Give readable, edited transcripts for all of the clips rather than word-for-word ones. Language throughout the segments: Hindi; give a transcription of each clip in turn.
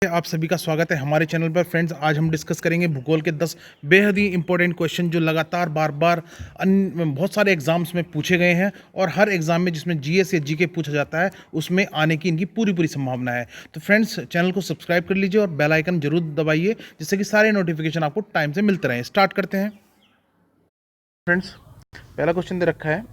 आप सभी का स्वागत है हमारे चैनल पर। फ्रेंड्स, आज हम डिस्कस करेंगे भूगोल के 10 बेहद ही इंपॉर्टेंट क्वेश्चन जो लगातार बार बार बहुत सारे एग्जाम्स में पूछे गए हैं और हर एग्जाम में जिसमें जीएस या जीके पूछा जाता है उसमें आने की इनकी पूरी पूरी संभावना है। तो फ्रेंड्स, चैनल को सब्सक्राइब कर लीजिए और बेल आइकन जरूर दबाइए जिससे कि सारे नोटिफिकेशन आपको टाइम से मिलते रहें। स्टार्ट करते हैं। फ्रेंड्स, पहला क्वेश्चन दे रखा है,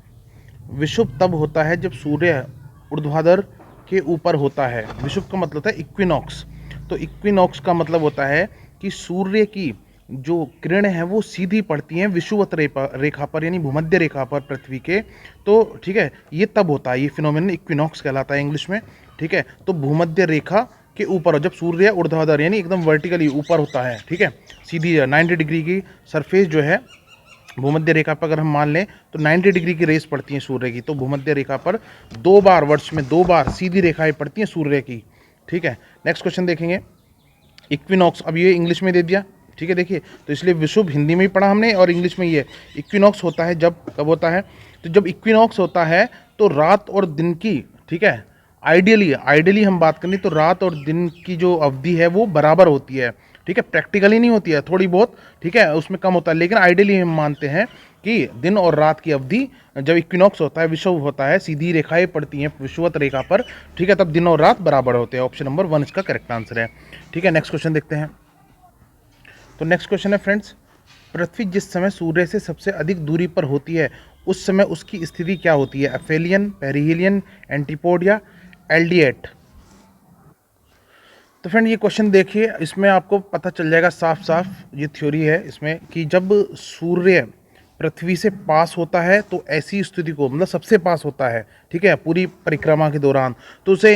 विषुव तब होता है जब सूर्य ऊर्ध्वाधर के ऊपर होता है। विषुव का मतलब है इक्विनॉक्स। तो इक्विनॉक्स का मतलब होता है कि सूर्य की जो किरण है वो सीधी पड़ती हैं विषुवत रेखा पर, यानी भूमध्य रेखा पर पृथ्वी के। तो ठीक है, ये तब होता है, ये फिनोमेनन इक्विनॉक्स कहलाता है इंग्लिश में। ठीक है, तो भूमध्य रेखा के ऊपर जब सूर्य ऊर्ध्वाधर यानी एकदम वर्टिकली ऊपर होता है, ठीक है, सीधी 90 डिग्री की सरफेस जो है भूमध्य रेखा पर अगर हम मान लें तो 90 डिग्री की रेस पड़ती है सूर्य की। तो भूमध्य रेखा पर दो बार, वर्ष में दो बार सीधी रेखाएं पड़ती हैं सूर्य की। ठीक है, नेक्स्ट क्वेश्चन देखेंगे। इक्विनॉक्स, अब ये इंग्लिश में दे दिया, ठीक है, देखिए, तो इसलिए विषुव हिंदी में ही पढ़ा हमने और इंग्लिश में ये इक्विनॉक्स होता है जब, कब होता है, तो जब इक्विनॉक्स होता है तो रात और दिन की, ठीक है, आइडियली हम बात करें तो रात और दिन की जो अवधि है वो बराबर होती है। ठीक है, प्रैक्टिकली नहीं होती है, थोड़ी बहुत, ठीक है, उसमें कम होता है, लेकिन आइडियली हम मानते हैं कि दिन और रात की अवधि जब इक्विनॉक्स होता है, विषुव होता है, सीधी रेखाएं पड़ती हैं विषुवत रेखा पर, ठीक है, तब दिन और रात बराबर होते हैं। ऑप्शन नंबर 1 इसका करेक्ट आंसर है। ठीक है, नेक्स्ट क्वेश्चन देखते हैं। तो नेक्स्ट क्वेश्चन है फ्रेंड्स, पृथ्वी जिस समय सूर्य से सबसे अधिक दूरी पर होती है उस समय उसकी स्थिति क्या होती है? एफेलियन, पेरिहिलियन, एंटीपोड या एल्डिएट? तो फ्रेंड, ये क्वेश्चन देखिए, इसमें आपको पता चल जाएगा साफ साफ, ये थ्योरी है इसमें कि जब सूर्य पृथ्वी से पास होता है तो ऐसी स्थिति को, मतलब सबसे पास होता है, ठीक है, पूरी परिक्रमा के दौरान, तो उसे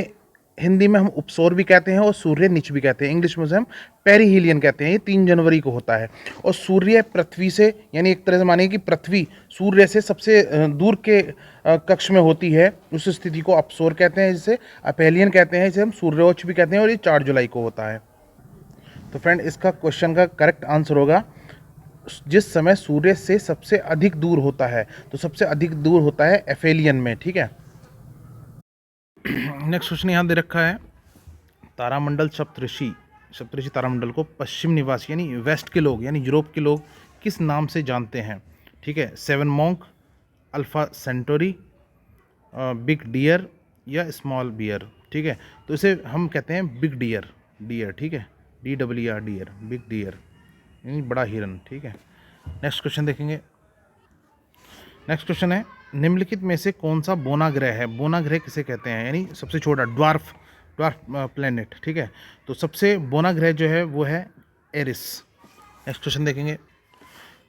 हिंदी में हम उपसौर भी कहते हैं और सूर्य निच भी कहते हैं। इंग्लिश में उसे हम पेरिहिलियन कहते हैं। ये 3 जनवरी को होता है और सूर्य पृथ्वी से, यानी एक तरह से मानिए कि पृथ्वी सूर्य से सबसे दूर के कक्ष में होती है, उस स्थिति को अपसौर कहते हैं, जिसे अपेलियन कहते हैं, जिसे हम सूर्योच्च भी कहते हैं, और ये 4 जुलाई को होता है। तो फ्रेंड, इसका क्वेश्चन का करेक्ट आंसर होगा जिस समय सूर्य से सबसे अधिक दूर होता है, तो सबसे अधिक दूर होता है एफेलियन में। ठीक है, नेक्स्ट क्वेश्चन यहाँ दे रखा है, तारामंडल सप्तऋषि तारामंडल को पश्चिम निवासी यानी वेस्ट के लोग, यानी यूरोप के लोग किस नाम से जानते हैं? ठीक है, 7 monk, alpha centauri, big dear या स्मॉल बियर? ठीक है, तो इसे हम कहते हैं बिग डियर, ठीक है, DER, डियर, बिग डियर यानी बड़ा हिरन। ठीक है, नेक्स्ट क्वेश्चन देखेंगे। नेक्स्ट क्वेश्चन है, निम्नलिखित में से कौन सा बोना ग्रह है? बोना ग्रह किसे कहते हैं? यानी सबसे छोटा, ड्वार्फ प्लेनेट। ठीक है, तो सबसे बोना ग्रह जो है वो है एरिस। नेक्स्ट क्वेश्चन देखेंगे।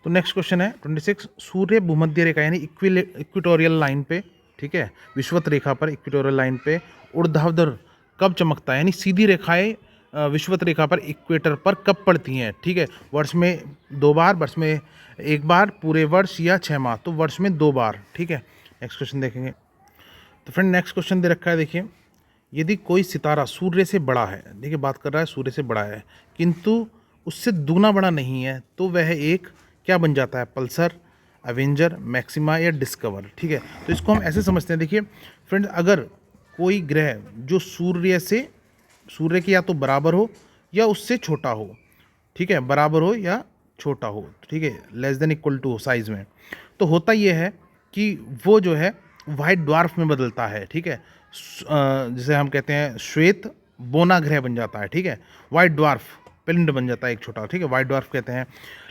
तो नेक्स्ट क्वेश्चन है 26, सूर्य भूमध्य रेखा यानी इक्विटोरियल लाइन पे, ठीक है, विषुवत रेखा पर इक्विटोरियल लाइन पे ऊर्ध्वाधर कब चमकता है? यानी सीधी रेखाएं विषुवत रेखा पर इक्वेटर पर कब पड़ती हैं? ठीक है, वर्ष में 2 बार, वर्ष में 1 बार, पूरे वर्ष या 6 माह? तो वर्ष में 2 बार। ठीक है, नेक्स्ट क्वेश्चन देखेंगे। तो फ्रेंड, नेक्स्ट क्वेश्चन दे रखा है, देखिए, यदि कोई सितारा सूर्य से बड़ा है, देखिए बात कर रहा है सूर्य से बड़ा है किंतु उससे दुगना बड़ा नहीं है, तो वह एक क्या बन जाता है? पल्सर, एवेंजर, मैक्सिमा या डिस्कवर? ठीक है, तो इसको हम ऐसे समझते हैं, देखिए फ्रेंड, अगर कोई ग्रह जो सूर्य के या तो बराबर हो या उससे छोटा हो, ठीक है, बराबर हो या छोटा हो, ठीक है, लेस देन इक्वल टू हो साइज में, तो होता यह है कि वो जो है वाइट ड्वार्फ में बदलता है। ठीक है, जिसे हम कहते हैं श्वेत बोना ग्रह बन जाता है। ठीक है, वाइट ड्वार्फ पिंड बन जाता है एक छोटा, ठीक है, वाइट ड्वार्फ कहते हैं।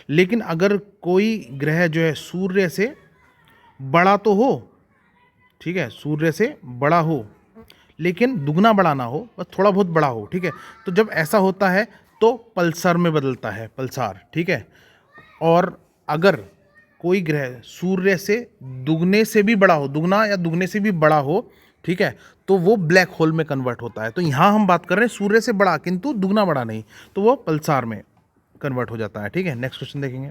लेकिन अगर कोई ग्रह जो है सूर्य से बड़ा तो हो, ठीक है, सूर्य से बड़ा हो लेकिन दुगना बड़ा ना हो, बस थोड़ा बहुत बड़ा हो, ठीक है, तो जब ऐसा होता है तो पल्सर में बदलता है, पल्सार। ठीक है, और अगर कोई ग्रह सूर्य से दुगने से भी बड़ा हो, दुगना या दुगने से भी बड़ा हो, ठीक है, तो वो ब्लैक होल में कन्वर्ट होता है। तो यहाँ हम बात कर रहे हैं सूर्य से बड़ा किंतु दुगना बड़ा नहीं, तो वो पल्सार में कन्वर्ट हो जाता है। ठीक है, नेक्स्ट क्वेश्चन देखेंगे।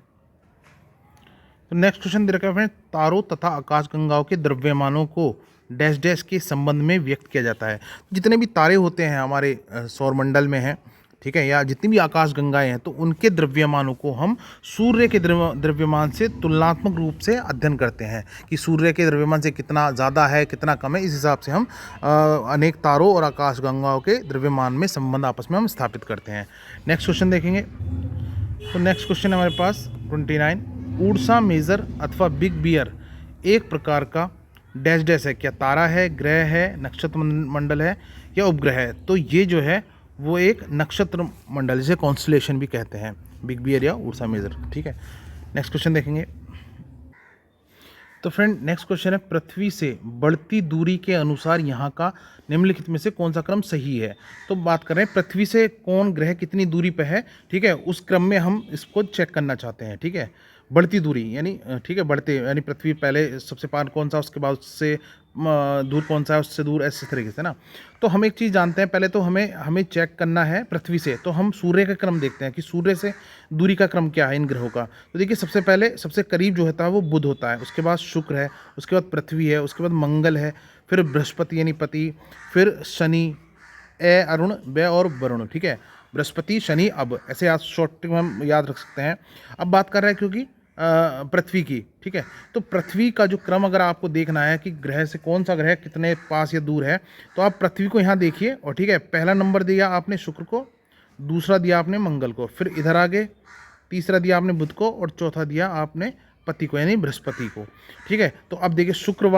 तो नेक्स्ट क्वेश्चन दे रखा है, तारों तथा आकाशगंगाओं के द्रव्यमानों को डैश डैश के संबंध में व्यक्त किया जाता है। जितने भी तारे होते हैं हमारे सौरमंडल में हैं, ठीक है, या जितनी भी आकाश गंगाएं हैं तो उनके द्रव्यमानों को हम सूर्य के द्रव्यमान से तुलनात्मक रूप से अध्ययन करते हैं कि सूर्य के द्रव्यमान से कितना ज़्यादा है कितना कम है। इस हिसाब से हम अनेक तारों और आकाश गंगाओं के द्रव्यमान में संबंध आपस में हम स्थापित करते हैं। नेक्स्ट क्वेश्चन देखेंगे। तो नेक्स्ट क्वेश्चन है हमारे पास 29। ऊर्सा मेजर अथवा बिग बियर एक प्रकार का डैश डैश है, क्या तारा है, ग्रह है, नक्षत्र मंडल है या उपग्रह है? तो ये जो है वो एक नक्षत्र मंडल, जिसे कॉन्स्टलेशन भी कहते हैं, बिग बियर या उर्सा मेजर। ठीक है, नेक्स्ट क्वेश्चन देखेंगे। तो फ्रेंड नेक्स्ट क्वेश्चन है, पृथ्वी से बढ़ती दूरी के अनुसार यहाँ का निम्नलिखित में से कौन सा क्रम सही है? तो बात कर रहे हैं पृथ्वी से कौन ग्रह कितनी दूरी पे है, ठीक है, उस क्रम में हम इसको चेक करना चाहते हैं। ठीक है, बढ़ती दूरी यानी ठीक है, बढ़ते यानी पृथ्वी पहले सबसे पार कौन सा, उसके बाद उससे दूर कौन सा है, उससे दूर, ऐसे तरीके से ना। तो हम एक चीज़ जानते हैं, पहले तो हमें चेक करना है पृथ्वी से, तो हम सूर्य का क्रम देखते हैं कि सूर्य से दूरी का क्रम क्या है इन ग्रहों का। तो देखिए सबसे पहले सबसे करीब जो होता है वो बुध होता है, उसके बाद शुक्र है, उसके बाद पृथ्वी है, उसके बाद मंगल है, फिर बृहस्पति यानी पति, फिर शनि, अरुण, व और वरुण। ठीक है, बृहस्पति, शनि, अब ऐसे आज शॉर्ट में हम याद रख सकते हैं। अब बात कर रहे हैं क्योंकि पृथ्वी की, ठीक है, तो पृथ्वी का जो क्रम अगर आपको देखना है कि ग्रह से कौन सा ग्रह कितने पास या दूर है, तो आप पृथ्वी को यहाँ देखिए और ठीक है, पहला नंबर दिया आपने शुक्र को, दूसरा दिया आपने मंगल को, फिर इधर आगे तीसरा दिया आपने बुध को और चौथा दिया आपने पति को यानी बृहस्पति को। ठीक है, तो अब देखिए शुक्र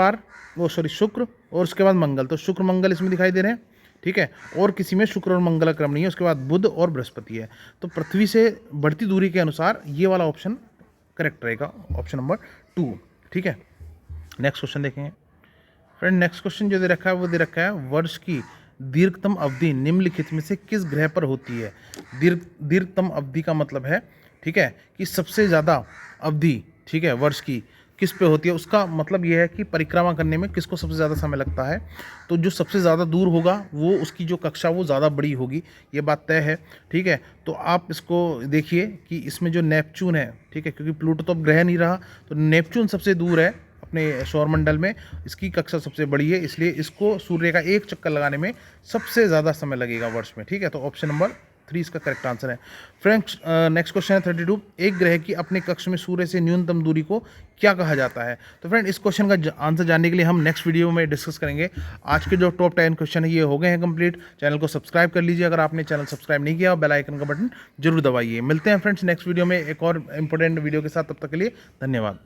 और उसके बाद मंगल, तो शुक्र मंगल इसमें दिखाई दे रहे हैं। ठीक है, और किसी में शुक्र और मंगल का क्रम नहीं है, उसके बाद बुध और बृहस्पति है। तो पृथ्वी से बढ़ती दूरी के अनुसार ये वाला ऑप्शन करेक्ट रहेगा, ऑप्शन नंबर 2। ठीक है, नेक्स्ट क्वेश्चन देखेंगे। फ्रेंड नेक्स्ट क्वेश्चन जो दे रखा है वो दे रखा है, वर्ष की दीर्घतम अवधि निम्नलिखित में से किस ग्रह पर होती है? दीर्घतम अवधि का मतलब है, ठीक है, कि सबसे ज़्यादा अवधि, ठीक है, वर्ष की किस पे होती है, उसका मतलब ये है कि परिक्रमा करने में किसको सबसे ज़्यादा समय लगता है। तो जो सबसे ज़्यादा दूर होगा वो उसकी जो कक्षा वो ज़्यादा बड़ी होगी, ये बात तय है। ठीक है, तो आप इसको देखिए कि इसमें जो नेपच्यून है, ठीक है, क्योंकि प्लूटो तो अब ग्रह नहीं रहा, तो नेपच्यून सबसे दूर है अपने सौरमंडल में, इसकी कक्षा सबसे बड़ी है, इसलिए इसको सूर्य का एक चक्कर लगाने में सबसे ज़्यादा समय लगेगा वर्ष में। ठीक है, तो ऑप्शन नंबर 3 इसका करेक्ट आंसर है। फ्रेंड्स नेक्स्ट क्वेश्चन है 32, एक ग्रह की अपने कक्ष में सूर्य से न्यूनतम दूरी को क्या कहा जाता है? तो फ्रेंड इस क्वेश्चन का आंसर जानने के लिए हम नेक्स्ट वीडियो में डिस्कस करेंगे। आज के जो टॉप 10 क्वेश्चन है ये हो गए हैं कंप्लीट। चैनल को सब्सक्राइब कर लीजिए अगर आपने चैनल सब्सक्राइब नहीं किया, बेल आइकन का बटन जरूर दबाइए। मिलते हैं फ्रेंड्स नेक्स्ट वीडियो में एक और इंपॉर्टेंट वीडियो के साथ, तब तक के लिए धन्यवाद।